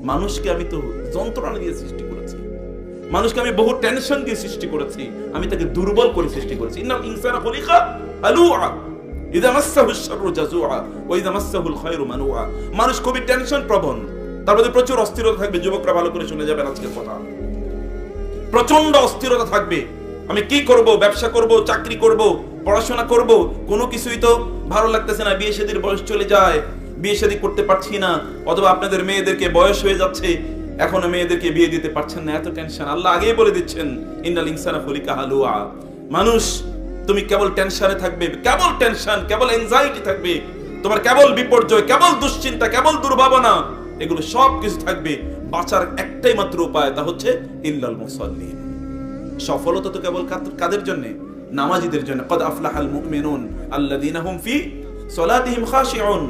মানুষকে আমি তো যন্ত্রণা দিয়ে সৃষ্টি করেছি, মানুষকে আমি বহু টেনশন দিয়ে সৃষ্টি করেছি, আমি তাকে দুর্বল করে সৃষ্টি করেছি। ইন্নাল ইনসানা খুলিকা হালুআ ইযা মাসসাহুশ শাররু জাযুআ ওয়া ইযা মাসসাহুল খায়রু মানুআ। মানুষ খুবই টেনশন প্রবণ, তার মধ্যে প্রচুর অস্থিরতা থাকবে। যুবকরা ভালো করে শুনে যাবেন আজকের কথা, প্রচন্ড অস্থিরতা থাকবে। আমি কি করব, ব্যবসা করব, চাকরি করব, পড়াশোনা করব, কোনো কিছুই তো ভালো লাগতেছে না। বিয়ে শাদীর বয়স চলে যায়, বিয়ে শাদী করতে পারছি না, অথবা আপনাদের মেয়েদেরকে বয়স হয়ে যাচ্ছে, এখনো মেয়েদেরকে বিয়ে দিতে পারছেন না, এত টেনশন। আল্লাহ আগেই বলে দিচ্ছেন ইন্নাল ইনসানা খুলিকা হালুআ। মানুষ তুমি কেবল টেনশনে থাকবে, কেবল টেনশন, কেবল এনজাইটি থাকবে, তোমার কেবল বিপর্যয়, কেবল দুশ্চিন্তা, কেবল দুর্ভাবনা, এগুলো সব কিছু থাকবে। বাঁচার একটাই মাত্র উপায়, তা হচ্ছে ইল্লাল মুসাল্লিন। সফলতা তো কেবল কাদের জন্য? নামাজীদের জন্য। কদ আফলাহাল মুমিনুন আল্লাযীনা হুম ফি সলাতিহিম খাশিউন।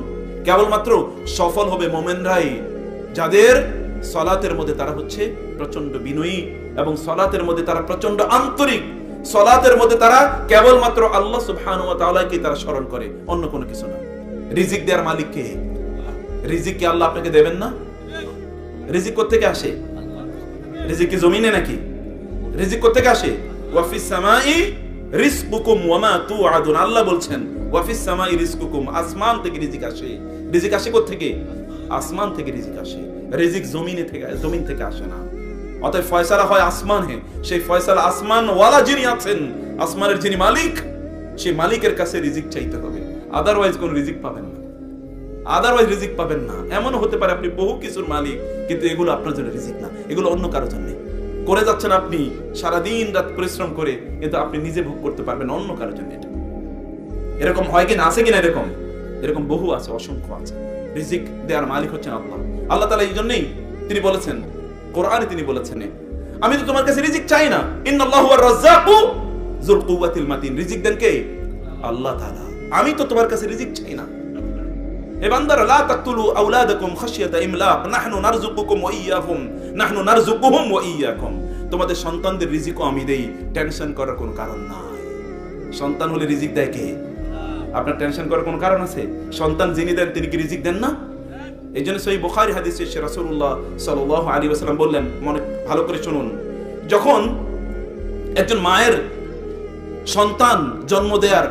কেবলমাত্র সফল হবে মুমিনরাই যাদের সালাতের মধ্যে তারা হচ্ছে প্রচন্ড বিনয়ী, এবং সালাতের মধ্যে তারা প্রচন্ড আন্তরিক, সালাতের মধ্যে তারা কেবলমাত্র আল্লাহ সুবহানাহু ওয়া তাআলাকে তারা স্মরণ করে, অন্য কোনো কিছু না। রিজিক দেওয়ার মালিক কে? রিজিক কি আল্লাহ আপনাকে দেবেন না? রিজিক কোত্থেকে আসে? রিজিক কি জমিনে নাকি? রিজিক কোত্থেকে আসে? ওয়া ফিস সামাই রিজকুকুম ওয়া মা তুআদুন। আল্লাহ বলছেন ওয়া ফিস সামাই রিজকুকুম, আসমান থেকে রিজিক আসে। রিজিক আসে কোত্থেকে? আসমান থেকে রিজিক আসে। রিজিক জমিন থেকে আসে না। অতএব ফয়সালা হয় আসমানে। সেই ফয়সালা আসমান ওয়ালা যিনি আছেন, আসমানের যিনি মালিক, সেই মালিকের কাছে রিজিক চাইতে হবে, আদারওয়াইজ কোন রিজিক পাবেন না। আদারওয়াইজ রিজিক পাবেন না। এমনও হতে পারে আপনি বহু কিছুর মালিক, কিন্তু এগুলো আপনার জন্য রিজিক না, এগুলো অন্য কারোর জন্য করে যাচ্ছেন। আপনি সারাদিন রাত পরিশ্রম করে, কিন্তু আপনি নিজে ভোগ করতে পারবেন অন্য কারোর জন্য। এটা এরকম হয় কিনা? আছে কিনা? এরকম বহু আছে, অসংখ্য আছে। রিজিক দেওয়ার মালিক হচ্ছেন আল্লাহ। আল্লাহ তাআলা এই জন্যই তিনি বলেছেন, কোরআনে তিনি বলেছেন, আমি তো তোমার কাছে রিজিক চাই না। ইন্নাল্লাহু ওয়ার রাজ্জাকু যুল কুওয়াতিল মাতিন। রিজিক দেন কে? আল্লাহ তাআলা। আমি তো তোমার কাছে রিজিক চাই না। হে বান্দারা, লা তাকতুলু আওলাদাকুম খাশিয়াতা ইমলাক নাহনু নারযুকুকুম ওয়া ইয়্যাকুম নাহনু নারযুকুহুম ওয়া ইয়্যাকুম। তোমাদের সন্তানদের রিজিকও আমি দেই, টেনশন করার কোনো কারণ নাই। সন্তান হলে রিজিক দেয় কে? আপনার টেনশন করার কোনো কারণ আছে? সন্তান যিনি দেন তিনি কি রিজিক দেন না? এই জন্য সহিহ বুখারী হাদিসে রাসূলুল্লাহ সাল্লাল্লাহু আলাইহি ওয়াসাল্লাম বললেন, মনে ভালো করে শুনুন, যখন একজন মায়ের সন্তান জন্ম দেয়ার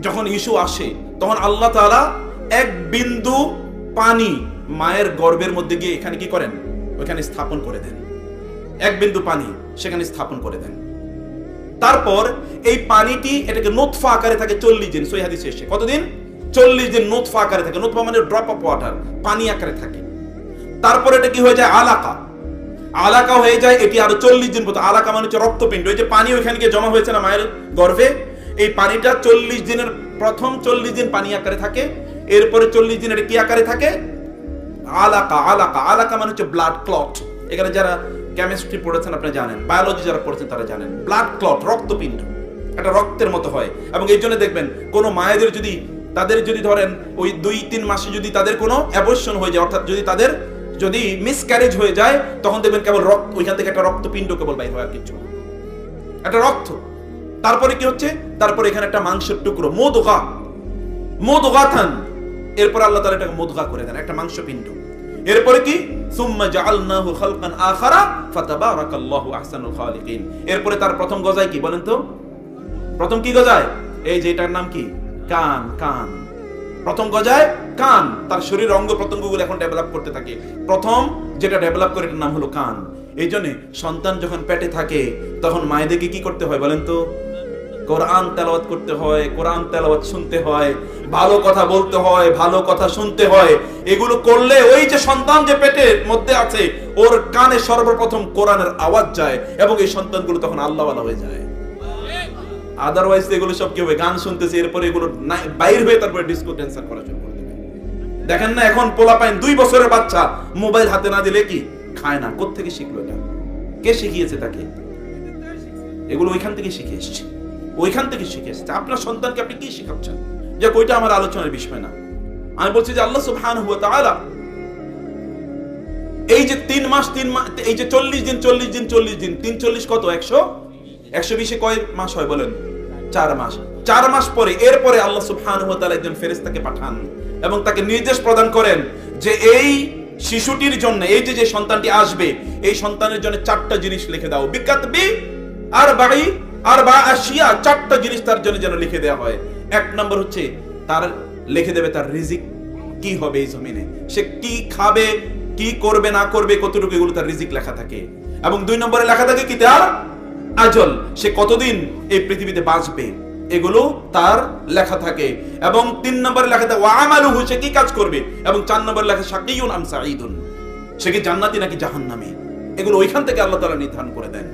যখন ইস্যু আসে, তখন আল্লাহ তাআলা এক বিন্দু পানি মায়ের গর্ভের মধ্যে গিয়ে এখানে কি করেন? ওখানে স্থাপন করে দেন। এক বিন্দু পানি সেখানে স্থাপন করে দেন। তারপর এই পানিটি এটাকে নুতফা আকারে থাকে 40 দিন। সহিহ হাদিসে এসেছে কতদিন? 40 দিন নুতফা আকারে থাকে। নুতফা মানে ড্রপ অফ ওয়াটার, পানি আকারে থাকে। তারপর এটা কি হয়ে যায়? আলাকা। আলাকা হয়ে যায়। এটি আরো 40 দিন পর্যন্ত, আলাকা মানে হচ্ছে রক্তপিণ্ড। ওই যে পানি ওইখানে গিয়ে জমা হয়েছে না মায়ের গর্ভে, এই পানিটা 40 দিনের প্রথম 40 দিন পানি আকারে থাকে, এরপরে 40 দিন এটা কি আকারে থাকে? আলাকা। আলাকা আলাকা মানে হচ্ছে ব্লাড ক্লট। এখানে যারা কেমিস্ট্রি পড়েছেন আপনারা জানেন, বায়োলজি যারা পড়েছেন তারা জানেন, ব্লাড ক্লট রক্তপিণ্ড, এটা রক্তের মতো হয়। এবং এই জন্য দেখবেন কোন মায়েদের যদি তাদের যদি ধরেন ওই 2-3 মাসে যদি তাদের কোনো অ্যাবর্শন হয়ে যায়, অর্থাৎ যদি মিসক্যারেজ হয়ে যায়, তখন দেখবেন কেবল রক্ত, ওইখান থেকে একটা রক্তপিণ্ড কেবল বাইর হয়, আর কিছু না, একটা রক্ত। তারপরে কি হচ্ছে? তারপরে এখানে একটা মাংসের টুকরো, মুদগাতান। এরপর আল্লাহ তাআলা এটাকে মুদগা করে দেন, একটা মাংসপিণ্ড। এরপরে কি? সুম্মা জাআলনাহু খালকান আখারা ফাতাবারাকাল্লাহু আহসানুল খালিকিন। এরপরে তার প্রথম গজায় কি বলেন তো? প্রথম কি গজায়? এই যে এটার নাম কি? কান। প্রথম গজায় কান। তার শরীর অঙ্গ প্রত্যঙ্গগুলো এখন ডেভেলপ করতে থাকে। প্রথম যেটা ডেভেলপ করে এটার নাম হলো কান। এই জন্য সন্তান যখন পেটে থাকে তখন মায়েদেরকে কি করতে হয় বলেন তো? কোরআন তেলাওয়াত করতে হয়, কোরআন তেলাওয়াত শুনতে হয়, ভালো কথা বলতে হয়, ভালো কথা শুনতে হয়। এগুলো করলে ওই যে সন্তান যে পেটের মধ্যে আছে ওর কানে সর্বপ্রথম কোরআনের আওয়াজ যায়, এবং এই সন্তানগুলো তখন আল্লাহওয়ালা হয়ে যায়। আদারওয়াইজ এগুলো সব কি হবে? গান শুনতেছে, এরপরে এগুলো বাইর হয়ে তারপরে ডিস্কো ড্যান্সার করা শুরু করে দেবে। দেখেন না এখন পোলাপাইন 2 বছরের বাচ্চা মোবাইল হাতে না দিলে কি খায় না। কোত্থেকে শিখলো এটা? কে শিখিয়েছে তাকে? এগুলো ওইখান থেকে শিখে এসছে, ওইখান থেকে শিখে এসছে। আপনার সন্তানকে আপনি কি শেখাচ্ছেন? যে ওইটা আমার আলোচনার বিষয় না। আমি বলছি যে আল্লাহ সুবহানাহু ওয়া তাআলা এই যে 3 মাস এই যে 40 দিন 3 40 কত? 120 কয় মাস হয় বলেন? 4 মাস। 4 মাস পরে এরপরে আল্লাহ সুবহানাহু ওয়া তাআলা একজন ফেরেশতাকে পাঠান এবং তাকে নির্দেশ প্রদান করেন যে এই শিশুটির জন্য, এই যে সন্তানটি আসবে, এই সন্তানের জন্য 4টা জিনিস লিখে দাও। বিকাতবি আরবা আশিয়া, 4টা জিনিস তার জন্য যেন লিখে দেওয়া হয়। 1 নম্বর হচ্ছে তার লিখে দেবে তার রিজিক কি হবে এই জমিনে, সে কি খাবে, কি করবে না করবে, কতটুকু, এগুলো তার রিজিক লেখা থাকে। এবং 2 নম্বরে লেখা থাকে কি তার আজল, সে কতদিন এই পৃথিবীতে বাঁচবে, এগুলো তার লেখা থাকে। এবং 3 নম্বরে লেখা থাকে ওয়া আমালুহু, সে কি কাজ করবে। এবং 4 নম্বরে লেখা শাকিয়ুন আম সাঈদুন, সে কি জান্নাতি নাকি জাহান্নামী। এগুলো ওইখান থেকে আল্লাহ তাআলা নির্ধারণ করে দেন।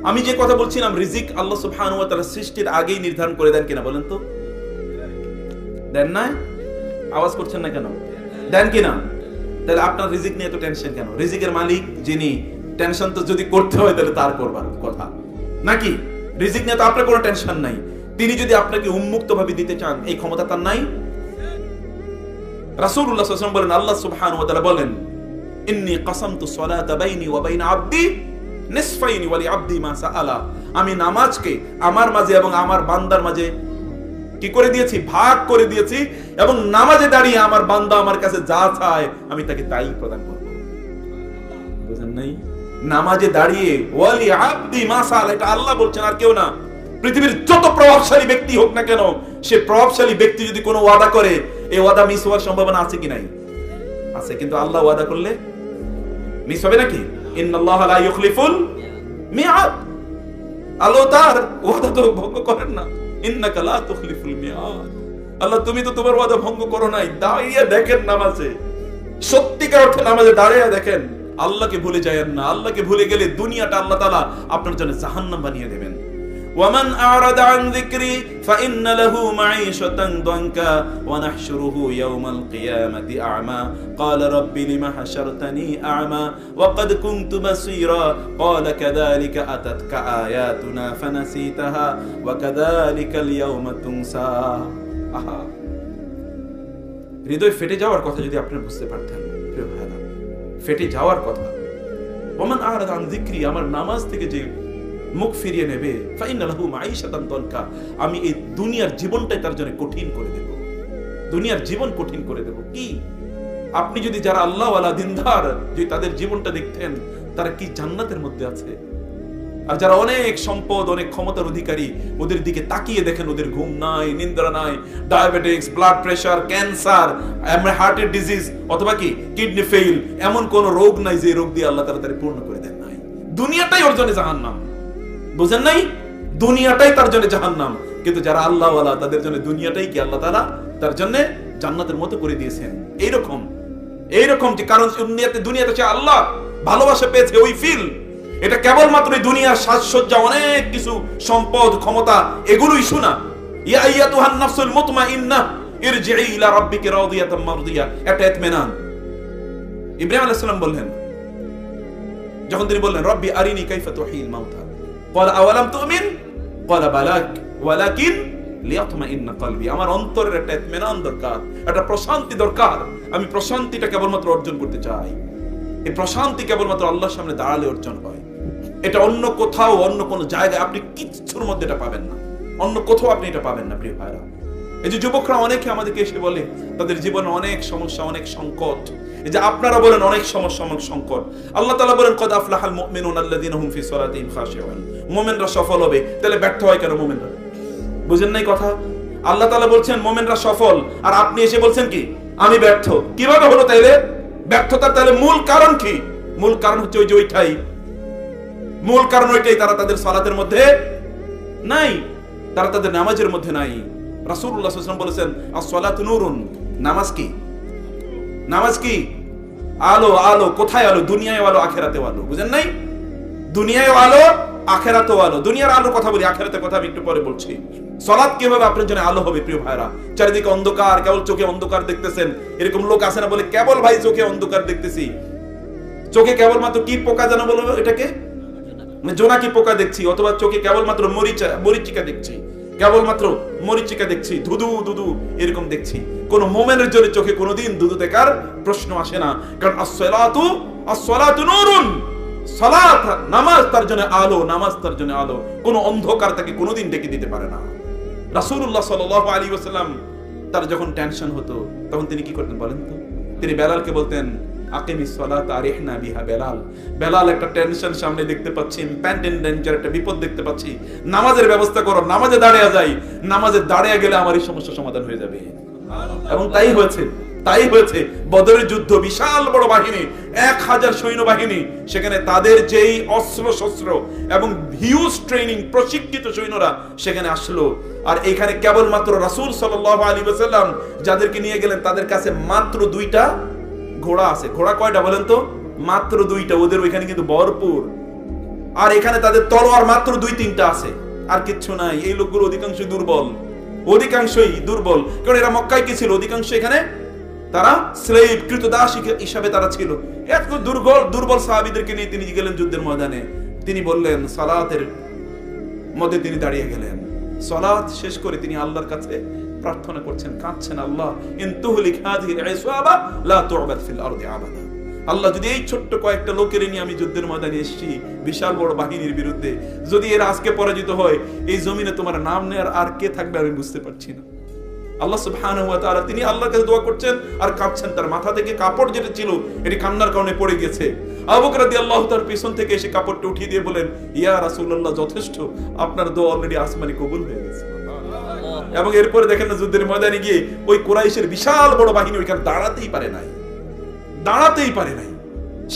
আমি যে কথা বলছিলাম, রিজিক আল্লাহ সুবহানাহু ওয়া তাআলা সৃষ্টির আগেই নির্ধারণ করে দেন কিনা বলেন তো? দেন না? আওয়াজ করছেন না কেন? দেন কিনা? তাহলে আপনার রিজিক নিয়ে তো টেনশন কেন? রিজিকের মালিক যিনি, টেনশন তো যদি করতে হয় তাহলে তার করবার কথা নাকি? রিজিক নিয়ে তো আপনার কোনো টেনশন নাই। তিনি যদি আপনাকে উন্মুক্ত ভাবে দিতে চান, এই ক্ষমতা তার নাই? রাসূলুল্লাহ সাল্লাল্লাহু আলাইহি ওয়াসাল্লাম বলেন, আল্লাহ সুবহানাহু ওয়া তাআলা বলেন, ইন্নী কাসামতু সলাতা বাইনি ওয়া বাইনা আবদি নিসফাইনি ওয়া লিআবদি মা সাআলা, আমি নামাজকে আমার মাঝে এবং আমার বান্দার মাঝে কি করে দিয়েছি, ভাগ করে দিয়েছি, এবং নামাজে দাঁড়িয়ে আমার বান্দা আমার কাছে যা চায় আমি তাকে তাই প্রদান করব। বুঝেন নাই? নামাজে দাঁড়িয়ে ওয়ালি আবদি মা সাআলা, এটা আল্লাহ বলছেন, আর কেউ না। পৃথিবীর যত প্রভাবশালী ব্যক্তি হোক না কেন, সে প্রভাবশালী ব্যক্তি যদি কোনো ওয়াদা করে, এই ওয়াদা মিস হওয়ার সম্ভাবনা আছে কি নাই? আছে। কিন্তু আল্লাহ ওয়াদা করলে মিস হবে নাকি? ইন্নাল্লাহা লা ইউখলিফুল মিআদ, আল্লাহ তার ওয়াদা তো ভঙ্গ করেন না। ইন্নাকা লা তুখলিফুল মিআদ, আল্লাহ তুমি তো তোমার ওয়াদা ভঙ্গ করো নাই। দাঁড়িয়ে দেখেন নামাজে, সত্যিকার অর্থে নামাজে দাঁড়িয়ে দেখেন, আল্লাহকে ভুলে যায়েন না। আল্লাহকে ভুলে গেলে দুনিয়াটা আল্লাহ তাআলা আপনার জন্য জাহান্নাম বানিয়ে দেবেন। ওয়ামান আ'রাদা আন যিকরি ফাইন্না লাহু মাঈশাতান দানকা ওয়া নাহশুরুহু ইয়াওমাল কিয়ামাতি আ'মা ক্বালা রাব্বি লিমা হাশারতানি আ'মা ওয়া ক্বাদ কুনতু বাসীরা ক্বালা কাযালিকা আতাতকা আয়াতুনা ফানাসিতাহা ওয়া কাযালিকাল ইয়াওমা তুনসা। আহা, হৃদয় ফেটে যাওয়ার কথা যদি আপনি বুঝতে পারতেন প্রিয় ভাইরা, ফেটে যাওয়ার কথা। ওমান আ'রাদা আন যিকরি, আমার নামাজ থেকে যে মুখ ফিরিয়ে নেবে, ফাইন্না লাহু মাঈশাতান দানকা, আমি এই দুনিয়ার জীবনটাই তার জন্য কঠিন করে দেব। দুনিয়ার জীবন কঠিন করে দেব। কি আপনি যদি যারা আল্লাহ ওয়ালা দিনদার, যদি তাদের জীবনটা দেখতেন, তারা কি জান্নাতের মধ্যে আছে। আর যারা অনেক সম্পদ, অনেক ক্ষমতার অধিকারী, ওদের দিকে তাকিয়ে দেখেন, ওদের ঘুম নাই, নিদ্রা নাই, ডায়াবেটিস, ব্লাড প্রেসার, ক্যান্সার, হার্টের ডিজিজ, অথবা কি কিডনি ফেইল, এমন কোন রোগ নাই যে রোগ দিয়ে আল্লাহ তাআলা তারে পূর্ণ করে দেন নাই। দুনিয়াটাই ওর জন্য জাহান্নাম। বুঝেন নাই? দুনিয়াটাই তার জন্য জাহান্নাম। কিন্তু যারা আল্লাহ ওয়ালা, তাদের জন্য দুনিয়াটাই কি আল্লাহ তাআলা তার জন্য জান্নাতের মতো করে দিয়েছেন। এইরকম যে, কারণ দুনিয়াতে সে আল্লাহ ভালোবাসা পেয়েছে, ওই ফিল, এটা কেবলমাত্র এই দুনিয়ার সাজসজ্জা, অনেক কিছু সম্পদ, ক্ষমতা, এগুলোই শোনা। ইয়া আইয়াতুহান নাফসুল মুতমাইন্নাহ ইরজিই ইলা রাব্বিকি রাদিয়াতাম মারদিয়া, এটা ইতমিনান। ইব্রাহিম আলাইহিস সালাম বললেন, যখন তিনি বললেন রব্বি আরিনি কাইফা তুহিল মাউতা ক্বালা আওয়ালাম তুমিন ক্বালা বালাক ওয়ালাকিন লিয়াতমাইন্না কলবি, আমার অন্তরের একটা ইতমিনান দরকার, একটা প্রশান্তি দরকার। আমি প্রশান্তিটা কেবলমাত্র অর্জন করতে চাই। এই প্রশান্তি কেবলমাত্র আল্লাহর সামনে দাঁড়ালে অর্জন হয়। এটা অন্য কোথাও, অন্য কোন জায়গায় আপনি কিচ্ছুর মধ্যে এটা পাবেন না। অন্য কোথাও আপনি এটা পাবেন না প্রিয় ভাইরা। এই যে যুবকরা অনেকে আমাদেরকে এসে বলে তাদের জীবনে অনেক সমস্যা, অনেক সংকট। এই যে আপনারা বলেন অনেক সমস্যা, অনেক সংকট। আল্লাহ তাআলা বলেন কদ আফলাহাল মুমিনুনা আল্লাযীনা হুম ফি সালাতিহিম খাশিউন, মুমিনরা সফল হবে। তাহলে ব্যর্থ হয় কেন মুমিনরা? বুঝেন নাই কথা? আল্লাহ তাআলা বলছেন মুমিনরা সফল, আর আপনি এসে বলছেন কি আমি ব্যর্থ। কিভাবে হলো তাইলে? ব্যর্থতার তাহলে মূল কারণ কি? মূল কারণ হচ্ছে ওই যে ওইটাই, মূল কারণ ওইটাই, তারা তাদের সালাতের মধ্যে নাই, তারা তাদের নামাজের মধ্যে নাই। রাসূলুল্লাহ সাল্লাল্লাহু আলাইহি ওয়াসাল্লাম বলেছেন আস-সালাতু নূরুন, নামাজ কি? নামাজ কি? আলো। আলো কোথায় আলো? দুনিয়ায় আলো, আখিরাতেও আলো। বুঝেন নাই? দুনিয়ায় আলো, আখিরাতেও আলো। দুনিয়ার আলোর কথা বলি, আখিরাতের কথা আমি একটু পরে বলছি। সালাত কিভাবে আপনার জন্য আলো হবে প্রিয় ভাইরা? চারিদিকে অন্ধকার, কেবল চোখে অন্ধকার দেখতেছেন। এরকম লোক আছে না বলে কেবল ভাই চোখে অন্ধকার দেখতেছি। চোখে কেবলমাত্র কি পোকা জানো বলবো এটাকে? জোনাকি পোকা দেখছি, অথবা চোখে কেবলমাত্র মরিচিকা দেখছি, কেবলমাত্র মরিচিকা দেখছি, ধুধু ধুধু এরকম দেখছি। কোন মোমেনের জন্য চোখে কোনোদিন ধুধু দেখার প্রশ্ন আসে না। কারণ as-salatu নূরুন, সালাত নামাজ তার জন্য আলো, নামাজ তার জন্য আলো। কোন অন্ধকার তাকে কোনোদিন ডেকে দিতে পারে না। রাসূলুল্লাহ সাল্লাল্লাহু আলাইহি ওয়াসাল্লাম তার যখন টেনশন হতো তখন তিনি কি করতেন বলেন তো? তিনি বেলালকে বলতেন আকিমিস সালাতা আরিহনা বিহা বেলাল। বেলাল একটা টেনশন সামনে দেখতে পাচ্ছি, ইম্প্যান্ডেন্ট ডেঞ্জার, একটা বিপদ দেখতে পাচ্ছি, নামাজের ব্যবস্থা করো, নামাজে দাঁড়িয়ে যাই, নামাজে দাঁড়িয়ে গেলে আমার এই সমস্যা সমাধান হয়ে যাবে। এবং তাই হয়েছে, তাই হয়েছে। বদরের যুদ্ধ, বিশাল বড় বাহিনী, 1000 সৈন্যবাহিনী, সেখানে তাদের যেই অস্ত্র শস্ত্র এবং হিউজ ট্রেনিং প্রশিক্ষিত সৈন্যরা সেখানে আসলো। আর এখানে কেবলমাত্র রাসূল সাল্লাল্লাহু আলাইহি ওয়াসাল্লাম যাদেরকে নিয়ে গেলেন তাদের কাছে মাত্র 2টা ঘোড়া আছে। ঘোড়া কয়টা বলেন তো? মাত্র 2টা। ওদের ওইখানে কিন্তু ভরপুর। আর এখানে তাদের তলোয়ার মাত্র 2-3টা আছে, আর কিচ্ছু নাই। এই লোকগুলো অধিকাংশই দুর্বল, অধিকাংশই দুর্বল। কারণ এরা মক্কায় কি ছিল? অধিকাংশ এখানে তারা স্লেভ, কৃতদাস হিসাবে তারা ছিল। এত দুর্বল সাহাবীদেরকে নিয়ে তিনি গেলেন যুদ্ধের ময়দানে। তিনি বললেন, সালাতের মধ্যে তিনি দাঁড়িয়ে গেলেন। সালাত শেষ করে তিনি আল্লাহর কাছে প্রার্থনা করছেন, কাঁদছেন, আল্লাহ ইন তুহলিক হাযিহিল ইসওয়াবা লা তু'বাদ ফিল আরদি আবাদা। আল্লাহ, যদি এই ছোট্ট কয়েকটা লোকের নিয়ে আমি যুদ্ধের ময়দানে এসেছি বিশাল বড় বাহিনীর বিরুদ্ধে, যদি এরা আজকে পরাজিত হয়, এই জমিনে তোমার নাম নেয়ার আর কে থাকবে আমি বুঝতে পারছি না। আল্লাহ সুবহানাহু ওয়া তাআলা, তিনি আল্লাহর কাছে দোয়া করছেন আর কাঁদছেন। তার মাথা থেকে কাপড় যেটা ছিল এটি কান্নার কারণে পড়ে গেছে। আবু বকর রাদিয়াল্লাহু তার পিছন থেকে এসে কাপড়টা উঠিয়ে দিয়ে বলেন, ইয়া রাসূলুল্লাহ, যথেষ্ট, আপনার দোয়া অলরেডি আসমানে কবুল হয়ে গেছে। এবং এরপরে দেখেন না, যুদ্ধের ময়দানে গিয়ে ওই কুরাইশের বিশাল বড় বাহিনী ওইখানে দাঁড়াতেই পারে নাই, দাঁড়াতেই পারে নাই।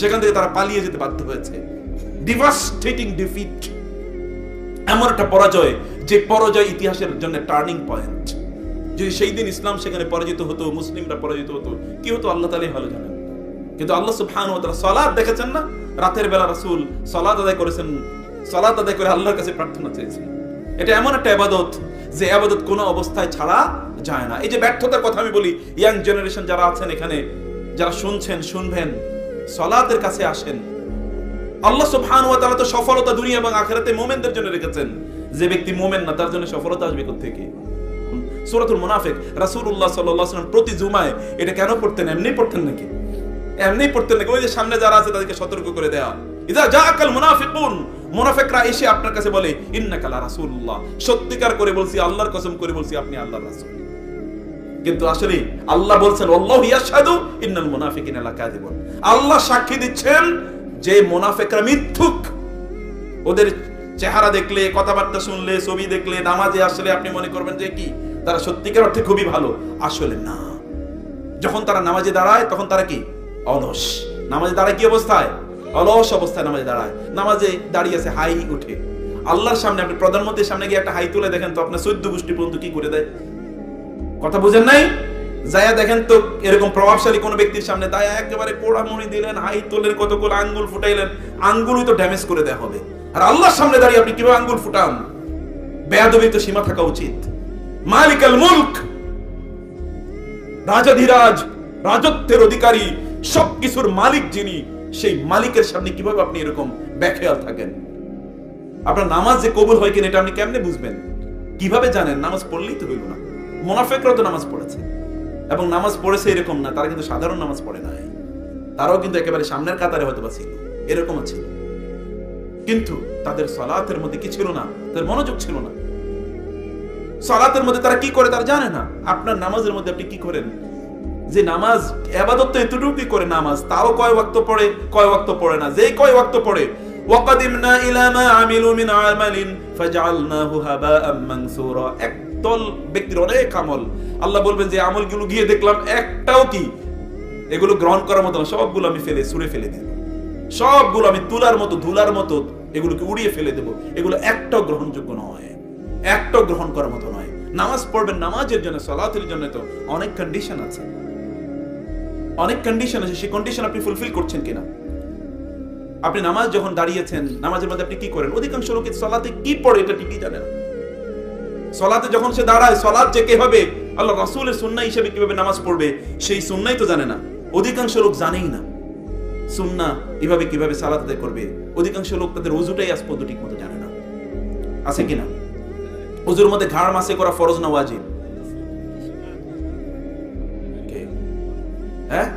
সেখান থেকে তারা পালিয়ে যেতে বাধ্য হয়েছে। ডিভাস্টেটিং ডিফিট, এমন একটা পরাজয় যে পরাজয় ইতিহাসের জন্য টার্নিং পয়েন্ট। যদি সেই দিন ইসলাম সেখানে পরাজিত হতো, মুসলিমরা পরাজিত হতো, কি হতো আল্লাহ তাআলাই ভালো জানেন। কিন্তু আল্লাহ সুবহানাহু ওয়া তাআলা সালাত দেখেছেন না, রাতের বেলা রাসূল সালাত আদায় করেছেন, সালাত আদায় করে আল্লাহর কাছে প্রার্থনা চেয়েছেন। এটা এমন একটা ইবাদত যে ইবাদত কোনো অবস্থায় ছাড়া যায় না। এই যে ব্যর্থতার কথা আমি বলি, ইয়াং জেনারেশন যারা আছেন এখানে, যারা শুনছেন, শুনবেন, সালাতের কাছে আসেন। আল্লাহ সুবহানাহু ওয়া তাআলা তো সফলতা দুনিয়া এবং আখিরাতে মুমিনদের জন্য রেখেছেন। যে ব্যক্তি মুমিন না, তার জন্য সফলতা আসবে কোথা থেকে? সূরাতুল মুনাফিক, রাসূলুল্লাহ সাল্লাল্লাহু আলাইহি ওয়াসাল্লাম প্রতি জুমায় এটা কেন পড়তেন? এমনি পড়তেন নাকি? এমনি পড়তেন নাকি? ওই যে সামনে যারা আছে তাদেরকে সতর্ক করে দেয়া, ইযা জাআকাল মুনাফিকুন, মুনাফিকরা এসে আপনার কাছে বলে, ইন্নাকা লা রাসূলুল্লাহ, সত্যিকার করে বলছি, আল্লাহর কসম করে বলছি, আপনি আল্লাহর রাসূল। কিন্তু আসলে আল্লাহ বলছেন, আল্লাহু ইয়াশহাদু ইন্নাল মুনাফিকিনা লাকাযিবুন, আল্লাহ সাক্ষী দিচ্ছেন যে মুনাফিকরা মিথ্যুক। ওদের চেহারা দেখলে, কথাবার্তা শুনলে, ছবি দেখলে, নামাজে আসলে আপনি মনে করবেন যে কি তারা সত্যিকার অর্থে খুবই ভালো, আসলে না। যখন তারা নামাজে দাঁড়ায় তখন তারা কি? অলস। নামাজে দাঁড়ায় কি অবস্থায়? অলস অবস্থায় নামাজে দাঁড়ায়। নামাজে দাঁড়িয়ে আছে, হাই উঠে। আল্লাহর সামনে, আপনি প্রধানমন্ত্রীর সামনে গিয়ে একটা হাই তুলে দেখেন তো আপনার 14 গোষ্ঠী পর্যন্ত কি করে দেয়। কথা বুঝেন নাই? যায়া দেখেন তো এরকম প্রভাবশালী কোন ব্যক্তির সামনে দাঁড়ায় একেবারে কোড়ামুড়ি দিলেন, হাই তোলেন, কতগুলো আঙ্গুল ফুটাইলেন, আঙ্গুলই তো ড্যামেজ করে দেয়া হবে। আর আল্লাহর সামনে দাঁড়িয়ে আপনি কিভাবে আঙ্গুল ফুটান? বেয়াদবি তো সীমা থাকা উচিত। মালিকাল মুলক, রাজাধিরাজ, রাজত্বের অধিকারী, সবকিছুর মালিক যিনি, সেই মালিকের সামনে কিভাবে আপনি এরকম বেখেয়াল থাকেন? আপনার নামাজ যে কবুল হয় কিনা এটা আপনি কেমনে বুঝবেন? কিভাবে জানেন? নামাজ পড়লেই তো হইল না। মুনাফিকরা তো নামাজ পড়েছে, এবং নামাজ পড়েছে এরকম না তারা কিন্তু সাধারণ নামাজ পড়ে নাই, তারাও কিন্তু একেবারে সামনের কাতারে হয়তো বা ছিল, এরকমও ছিল। কিন্তু তাদের সালাতের মধ্যে কি ছিল না? তাদের মনোযোগ ছিল না। সালাতের মধ্যে তারা কি করে তারা জানে না। আপনার নামাজের মধ্যে আপনি কি করেন? যে নামাজ ইবাদত তো এতটুকুই করে নামাজ, তাও কয় ওয়াক্ত পড়ে, কয় ওয়াক্ত পড়ে না। যেই কয় ওয়াক্ত পড়ে, ওয়াকাদিমনা ইলা মা আমিলু মিন আমালিন ফাজআলনাহু হাবাআম মানসুরা, একদল ব্যক্তির অনেক আমল, আল্লাহ বলবেন যে আমলগুলো গিয়ে দেখলাম একটাও কি এগুলো গ্রহণ করার মতো না, সবগুলো আমি ছুঁড়ে ফেলে দেব, সবগুলো আমি তুলার মতো, ধুলার মতো এগুলোকে উড়িয়ে ফেলে দেব। এগুলো একটাও গ্রহণযোগ্য নয়, একটাও গ্রহণ করার মতো নয়। নামাজ পড়বেন, নামাজের জন্য, সালাতের জন্য তো অনেক কন্ডিশন আছে, অনেক কন্ডিশন আছে। সেই কন্ডিশন আপনি ফুলফিল করছেন কিনা? আপনি নামাজ যখন দাঁড়িয়েছেন, নামাজের মধ্যে আপনি কি করেন? অধিকাংশ লোক সালাতে কি পড়ে এটা ঠিকই জানে না। সালাতে যখন সে দাঁড়ায়, সালাত যে কিভাবে আল্লাহ রাসূলের সুন্নাহ হিসেবে কিভাবে নামাজ পড়বে সেই সুন্নাহই তো জানে না। অধিকাংশ লোক জানেই না সুন্নাহ এভাবে কিভাবে সালাত আদায় করবে। অধিকাংশ লোক তাদের ওযুটাই আজ পর্যন্ত ঠিক মতো জানে না। আছে কিনা? ওযুর মধ্যে ঘাড় মাসে করা ফরজ না ওয়াজিব? হ্যাঁ,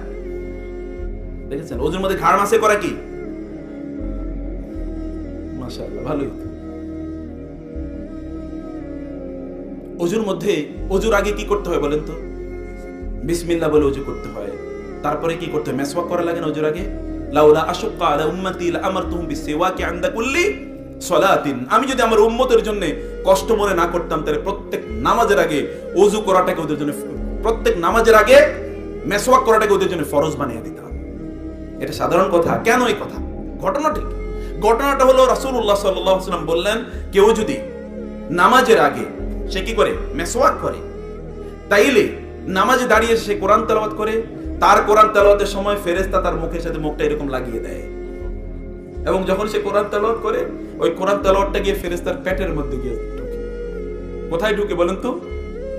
দেখেছেন? ওযুর মধ্যে ঘাড় মাসে করা কি? মাশাআল্লাহ, ভালোই। ওযুর মধ্যে, ওযুর আগে কি করতে হয় বলেন তো? বিসমিল্লাহ বলে ওযু করতে হয়। তারপরে কি করতে হয়? মেসওয়াক করা লাগে না ওজুর আগে? লাউলা আশুক্কা আলা উম্মতি লাআমারতুহুম বিসওয়াকি ইনদা কুল্লি সালাতিন। আমি যদি আমার উম্মতের জন্য কষ্ট মনে না করতাম, তাহলে প্রত্যেক নামাজের আগে ওযু করাটাকে ওদের জন্য, প্রত্যেক নামাজের আগে মেসওয়াক করাটাকে ওদের জন্য ফরজ বানিয়ে দিতাম। এটা সাধারণ কথা। কেন এই কথা? ঘটনাটা হলো রাসূলুল্লাহ সাল্লাল্লাহু আলাইহি ওয়াসাল্লাম বললেন, কেউ যদি নামাজের আগে সে কি করে? মেসওয়াক করে, তাইলে নামাজে দাঁড়িয়ে সে কোরআন তেলাওয়াত করে, তার কোরআন তেলাওয়াতের সময় ফেরেশতা তার মুখের সাথে মুখটা এরকম লাগিয়ে দেয়, এবং যখন সে কোরআন তেলাওয়াত করে, ওই কোরআন তেলাওয়াতটা গিয়ে ফেরেশতার পেটের মধ্যে গিয়ে ঢুকে। কোথায় ঢুকে বলেন তো?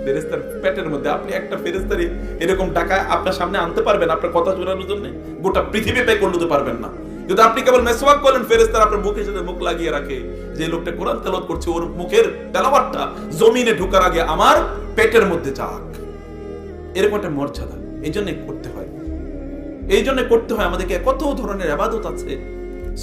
ফেরেশতার পেটের মধ্যে। আপনি একটা ফেরেশতার এরকম টাকা আপনার সামনে আনতে পারবেন আপনার কথা শোনানোর জন্য? গোটা পৃথিবী পে করতে পারবেন না। যদি আপনি কেবল মেসওয়াক করেন, ফেরেশতারা আপনার মুখের সাথে মুখ লাগিয়ে রাখে, যে লোকটা কোরআন তেলাওয়াত করছে ওর মুখের তেলাওয়াতটা জমিনে ঢোকার আগে আমার পেটের মধ্যে যাক। এরকম একটা মর্যাদা এই জন্য করতে হয়। এই জন্য করতে হয় আমাদেরকে। কত ধরনের ইবাদত আছে।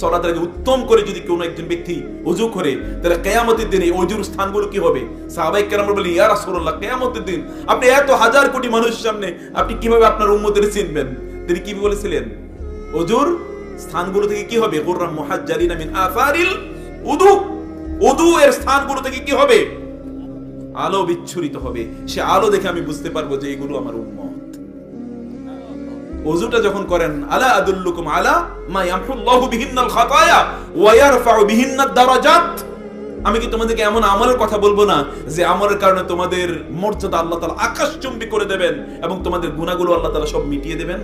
সালাতের আগে উত্তম করে যদি কোনো একজন ব্যক্তি ওযু করে, তাহলে কিয়ামতের দিনে ওযুর স্থানগুলো কি হবে? সাহাবায়ে কেরাম বলেন, ইয়া রাসূলুল্লাহ, কিয়ামতের দিন আপনি এত হাজার কোটি মানুষের সামনে আপনি কিভাবে আপনার উম্মতদের চিনবেন? তিনি কি বলেছিলেন? ওযুর স্থানগুলো থেকে কি হবে? গুররাম মুহাজ্জালিনা মিন আসারিল উযু। ওযু এর স্থানগুলো থেকে কি হবে? আলো বিচ্ছুরিত হবে। সে আলো দেখে আমি বুঝতে পারবো যে এগুলো আমার উম্মত। ওযুটা যখন করেন, আলা আদুল্লুকুম আলা মা ইয়ামহুল্লাহু বিহিন্নাল খাতায়া ওয়া ইয়ারফাউ বিহিন্নাদ দারাজাত। আমি কি তোমাদেরকে এমন আমলের কথা বলবো না যে আমলের কারণে তোমাদের মর্যাদা আল্লাহ তাআলা আকাশচুম্বী করে দেবেন এবং তোমাদের গুনাহগুলো আল্লাহ তাআলা সব মিটিয়ে দেবেন?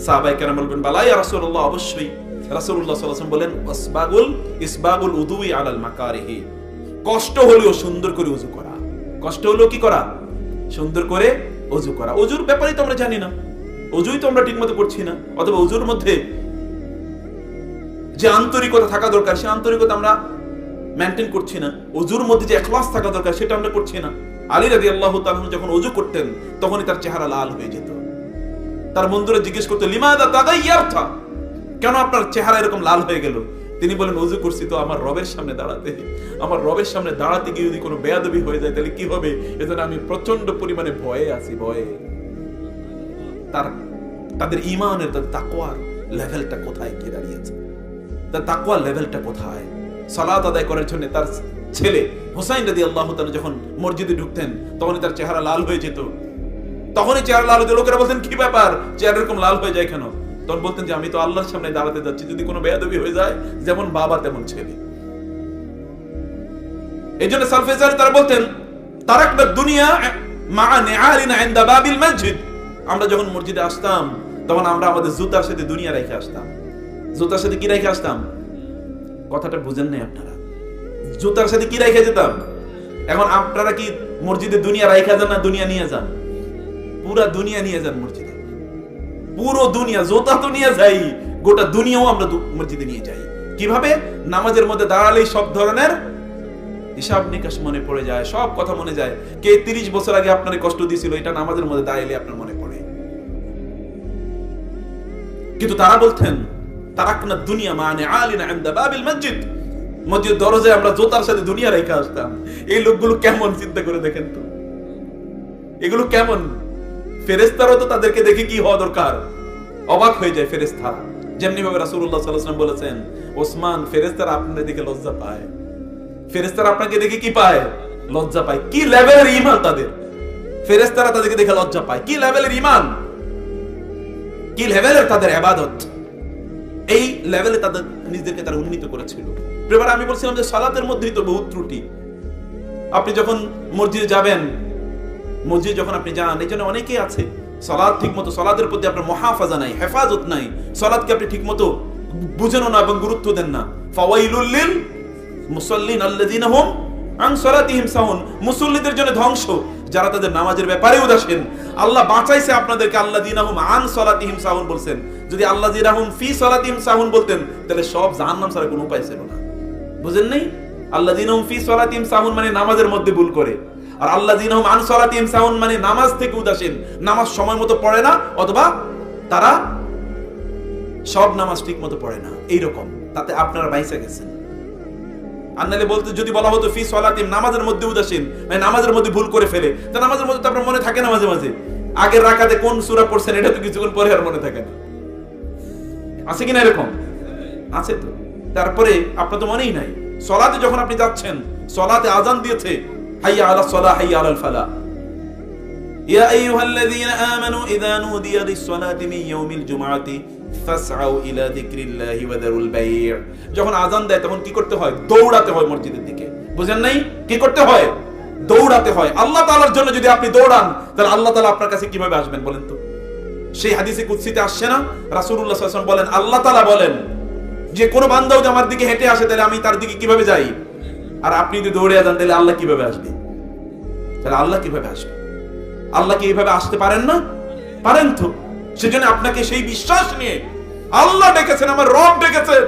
সাহাবায়ে কেরাম বলবেন, বালা ইয়া রাসূলুল্লাহ, অবশ্যই। রাসূলুল্লাহ সাল্লাল্লাহু আলাইহি ওয়াসাল্লাম বলেন, ইসবাগুল উদুই আলাল মাকারিহি। কষ্ট হলেও সুন্দর করে ওযু করা। কষ্ট হলেও কি করা? সুন্দর করে ওযু করা। ওযুর ব্যাপারে তো আমরা জানি না, ওযুই তো আমরা ঠিকমতো করছি না, অথবা ওযুর মধ্যে যে আন্তরিকতা থাকা দরকার সে আন্তরিকতা আমরা মেইনটেইন করছি না। ওযুর মধ্যে যে ইখলাস থাকা দরকার সেটা আমরা করছি না। আলী রাদিয়াল্লাহু তাআলা যখন ওযু করতেন তখনই তার চেহারা লাল হয়ে যেত। তার বন্ধুরা জিজ্ঞেস করতো, লিমাযা তাগায়্যারতা, কেন আপনার চেহারা এরকম লাল হয়ে গেল? তিনি বলেন, ওযু করছি তো আমার রবের সামনে দাঁড়াতে। আমার রবের সামনে দাঁড়াতে গিয়ে যদি কোনো বেয়াদবি হয়ে যায় তাহলে কি হবে? এজন্য আমি প্রচন্ড পরিমাণে ভয়ে আছি, ভয়ে। তাদের ঈমানের, তাদের তাকওয়ার লেভেলটা কোথায় গিয়ে দাঁড়িয়েছে? তার তাকওয়ার লেভেলটা কোথায়? সালাত আদায় করার জন্য তার ছেলে হুসাইন রাদিয়াল্লাহু তাআলা যখন মসজিদে ঢুকতেন তখনই তার চেহারা লাল হয়ে যেত। তখনই চেহারা লাল হয়ে যেত। লোকেরা বলতেন, কি ব্যাপার, চেহারা এরকম লাল হয়ে যায় কেন? তখন বলতেন যে আমি তো আল্লাহর সামনে দাঁড়াতে যাচ্ছি, যদি কোনো বেয়াদবি হয়ে যায়, যেমন বাবা তেমন ছেলে। এই জন্য সালফে সালেহ তারা বলতেন, তারাকনা দুনিয়া মা নিআলিনা ইনদা বাবিল মসজিদ। আমরা যখন মসজিদে আসতাম তখন আমরা আমাদের জুতার সাথে দুনিয়া রেখে আসতাম। জুতার সাথে কি রেখে আসতাম? কথাটা বুঝেন নাই আপনারা? জুতার সাথে কি রেখে যেতাম? এখন আপনারা কি মসজিদে দুনিয়া রেখে যান না দুনিয়া নিয়ে যান? পুরা দুনিয়া নিয়ে যান মসজিদে। পুরো দুনিয়া, জুতা তো নিয়ে যাই, গোটা দুনিয়াও আমরা মসজিদে নিয়ে যাই। কিভাবে? নামাজের মধ্যে দাঁড়ালেই সব ধরনের হিসাব নিকাশ মনে পড়ে যায়, সব কথা মনে যায়। কে 30 বছর আগে আপনার কষ্ট দিয়েছিল, এটা নামাজের মধ্যে দাঁড়াইলে আপনার মনে পড়ে। কিন্তু তারা বলতেন, তারাকনা দুনিয়া মা নিআলিনা ইনদা বাবিল মসজিদ। মসজিদের দরজায় আমরা জুতার সাথে দুনিয়া রেখে আসতাম। এই লোকগুলো কেমন, চিন্তা করে দেখেন তো, এগুলো কেমন? ফেরেশতারাও তো তাদেরকে দেখে কি হওয়া দরকার, অবাক হয়ে যায় ফেরেশতারা। যেমনি ভাবে রাসূলুল্লাহ সাল্লাল্লাহু আলাইহি ওয়াসাল্লাম বলেছেন, ওসমান, ফেরেশতারা আপনাদের দিকে লজ্জা পায়। ফেরেশতারা আপনাকে দেখে কি পায়? লজ্জা পায়। কি লেভেলের ঈমান তাদের! ফেরেশতারা তাদেরকে দেখে লজ্জা পায়। কি লেভেলের ঈমান, কি লেভেলের তাদের ইবাদত! এই লেভেলে তাদের নিজেদেরকে তারা উন্নীত করেছিল। এবার আমি বলছিলাম যে সালাতের মধ্যেই তো বহুত ত্রুটি। আপনি যখন মসজিদে যাবেন, মসজিদে যখন আপনি যান, এই জন্য অনেকেই আছে সালাত ঠিকমতো, সালাতের প্রতি আপনার মুহাফাজা নাই, হেফাজত নাই, সালাতকে আপনি ঠিকমতো বুঝেনও না এবং গুরুত্ব দেন না। ফাওয়াইলুল লিল মুসাল্লিন আল্লাযিনা হুম আন সালাতিহিম সাহুন। মুসল্লিদের জন্য ধ্বংস, যারা তাদের নামাজের ব্যাপারে উদাসীন। আল্লাহ বাঁচাইছে আপনাদেরকে, আল্লাযিনা হুম আন সালাতিহিম সাহুন বলছেন। যদি আল্লাযিনা হুম ফি সালাতিহিম সাহুন বলতেন তাহলে সব জাহান্নাম ছাড়া কোনো উপায় ছিল না। বুঝেন নাই? আল্লাযিনা হুম ফি সালাতিহিম সাহুন মানে নামাজের মধ্যে ভুল করে, আর আল্লাযিনা হুম আন সালাতিহিম সাহুন মানে নামাজ থেকে উদাসীন, নামাজ সময় মতো পড়ে না, অথবা তারা সব নামাজ ঠিক মতো পড়ে না। এইরকম তাতে আপনারা বাইসা গেছেন। আন্নালে বলতে যদি বলা হতো ফি সালাতিহিম, নামাজের মধ্যে উদাসীন, মানে নামাজের মধ্যে ভুল করে ফেলে, তা নামাজের মধ্যে তো আপনার মনে থাকে না মাঝে মাঝে, আগের রাকাতে কোন সূরা পড়ছেন এটা তো কিছুক্ষণ পরে আর মনে থাকে না। আছে কিনা এরকম? আছে তো। তারপরে আপনার তো মনেই নাই। সালাতে যখন আপনি যাচ্ছেন, সালাতে আযান দিয়েছে, হাইয়া আলাস সালাহ হাইয়া আলাল ফালাহ, ইয়া আইয়ুহাল্লাযীনা আমানু ইযা নুদিয়া লিস-সালাতি মিন ইয়াউমিল জুমআতি ফাসআউ ইলা যিকরিল্লাহি ওয়া দারুল বাই'। যখন আযান দেয় তখন কি করতে হয়? দৌড়াতে হয় মসজিদের দিকে। বুঝেন নাই? কি করতে হয়? দৌড়াতে হয়। আল্লাহ তাআলার জন্য যদি আপনি দৌড়ান, তাহলে আল্লাহ তাআলা আপনার কাছে কিভাবে আসবেন বলেন তো? সেই হাদিসে কুদসিতে আসছে না, রাসূলুল্লাহ সাল্লাল্লাহু আলাইহি ওয়াসাল্লাম বলেন, আল্লাহ তাআলা বলেন যে কোন বান্দাও যদি আমার দিকে হেঁটে আসে তাহলে আমি তার দিকে কিভাবে যাই? আর আপনি যদি দৌড়ে যান তাহলে আল্লাহ কিভাবে আসবে? তাহলে আল্লাহ কিভাবে আসবে? আল্লাহ কি এইভাবে আসতে পারেন না? পারেন তো। সেজন্য আপনাকে সেই বিশ্বাস নিয়ে আল্লাহ ডেকেছেন, আমার রব ডেকেছেন,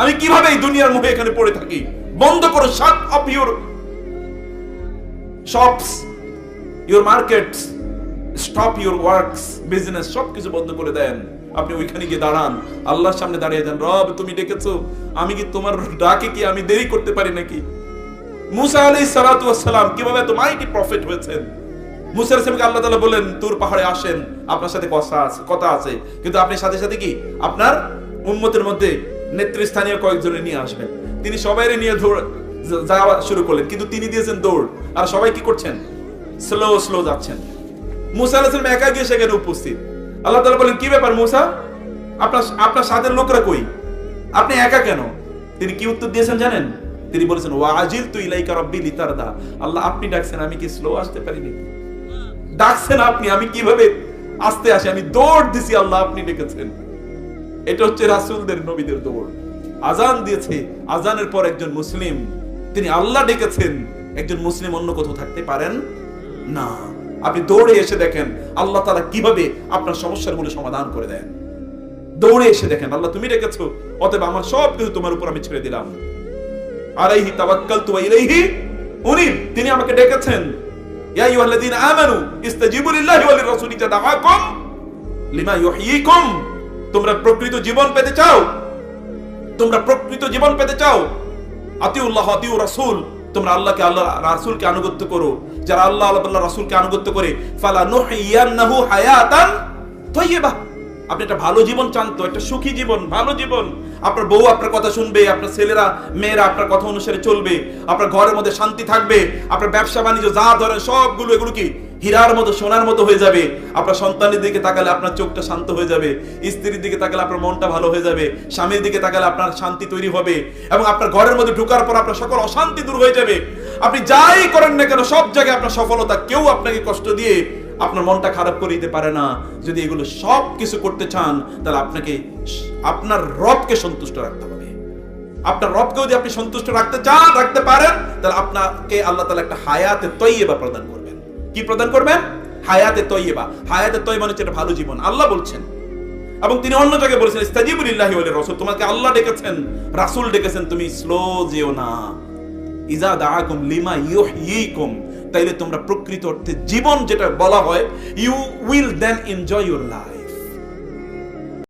আমি কিভাবে এই দুনিয়ার মুখে এখানে পড়ে থাকি? বন্ধ করো shut up your shops, your markets, stop your works, business, সবকিছু বন্ধ করে দেন। আপনি ওইখানে গিয়ে দাঁড়ান, আল্লাহর সামনে দাঁড়িয়ে যান, রব তুমি ডেকেছো, আমি কি তোমার ডাকে কি আমি দেরি করতে পারি নাকি? মুসা আলাইহিস সালাতু ওয়াস সালাম কিভাবে এত মাইটি প্রফেট হয়েছেন। মুসা আলাইহিস সালামকে আল্লাহ তাআলা বলেন, তুর পাহাড়ে আসেন, আপনার সাথে কথা আছে, কিন্তু আপনি সাথে সাথে কি আপনার উম্মতের মধ্যে নেতৃস্থানীয় কয়েকজনে নিয়ে আসবেন। তিনি সবাইরে নিয়ে যাওয়া শুরু করলেন, কিন্তু তিনি দিয়েছেন দৌড়, আর সবাই কি করছেন? স্লো স্লো যাচ্ছেন। মুসা আলাইহিস সালাম একা গিয়ে সেখানে উপস্থিত। আল্লাহ তাআলা বলেন, কি ব্যাপার মুসা, আপনার সাথে লোকরা কই? আপনি একা কেন? তিনি কি উত্তর দিয়েছেন জানেন? তিনি বলেছেন, ওয়া আজিলতু ইলাইকা রাব্বি লিতারদা। আল্লাহ আপনি ডাকছেন, আমি কি স্লো আসতে পারি নাকি? ডাকছেন আপনি, আমি কিভাবে আসতে আসি? আমি দৌড় দিছি, আল্লাহ আপনি ডেকেছেন। এটা হচ্ছে রাসূলদের, নবীদের দৌড়। আজান দিয়েছে, আজানের পর একজন মুসলিম, তিনি আল্লাহ ডেকেছেন। একজন মুসলিম অন্য কোথাও থাকতে পারেন না। আপনি দৌড়ে এসে দেখেন আল্লাহ তাআলা কিভাবে আপনার সমস্যাগুলো সমাধান করে দেন। দৌড়ে এসে দেখেন, আল্লাহ তুমি ডেকেছো, অতএব আমার সব কিছু তোমার উপর আমি ছেড়ে দিলাম। আলাইহি তাওয়াক্কালতু ওয়া ইলাইহি উনীব। তিনি আমাকে ডেকেছেন, ইয়া আইয়ুহাল্লাযীনা আমানু ইসতাজিবু লিল্লাহি ওয়া লির-রাসূলি ইযা দাআকুম লিমা ইউহয়িকুম। তোমরা প্রকৃত জীবন পেতে চাও? তোমরা প্রকৃত জীবন পেতে চাও? আতিউল্লাহ আতিউর রাসূল। তোমরা আল্লাহকে, আল্লাহ রাসূলকে আনুগত্য করো। যারা আল্লাহ আল্লাহ রাসূলকে আনুগত্য করে, ফালা নুহইয়ান্নাহু হায়াতান তাইয়্যিবা। আপনি একটা ভালো জীবন চান তো, একটা সুখী জীবন, ভালো জীবন। আপনার বউ আপনার কথা শুনবে, আপনার ছেলেরা মেয়েরা আপনার কথা অনুসারে চলবে, আপনার ঘরের মধ্যে শান্তি থাকবে, আপনার ব্যবসা বাণিজ্য যা ধরেন সবগুলো এগুলো কি হীরার মতো সোনার মতো হয়ে যাবে। আপনার সন্তানের দিকে তাকালে আপনার চোখটা শান্ত হয়ে যাবে, স্ত্রীর দিকে তাকালে আপনার মনটা ভালো হয়ে যাবে, স্বামীর দিকে তাকালে আপনার শান্তি তৈরি হবে, এবং আপনার ঘরের মধ্যে ঢোকার পর আপনার সকল অশান্তি দূর হয়ে যাবে। আপনি যাই করেন না কেন সব জায়গায় আপনার সফলতা। কেউ আপনাকে কষ্ট দিয়ে আপনার মনটা খারাপ করে দিতে পারে না। যদি এগুলো সব কিছু করতে চান, তাহলে আপনাকে আপনার রবকে সন্তুষ্ট রাখতে হবে। আপনার রবকে যদি আপনি সন্তুষ্ট রাখতে চান, রাখতে পারেন, তাহলে আপনাকে আল্লাহ তাআলা একটা হায়াতে তয়্যিবা প্রদান করবেন। কি প্রদান করবেন? হায়াতে তয়্যিবা। হায়াতে তয়্যিবা হচ্ছে একটা ভালো জীবন, আল্লাহ বলছেন। এবং তিনি অন্য জায়গায় বলেছেন, ইসতাজিবু লিল্লাহি ওয়া লির-রাসূল। তোমাকে আল্লাহ ডেকেছেন, রাসূল ডেকেছেন, তুমি স্লো যেও না। ইযা দাআকুম লিমা ইউহয়িকুম। তাইলে তোমরা প্রকৃত অর্থে জীবন যেটা বলা হয়, you will then enjoy your life.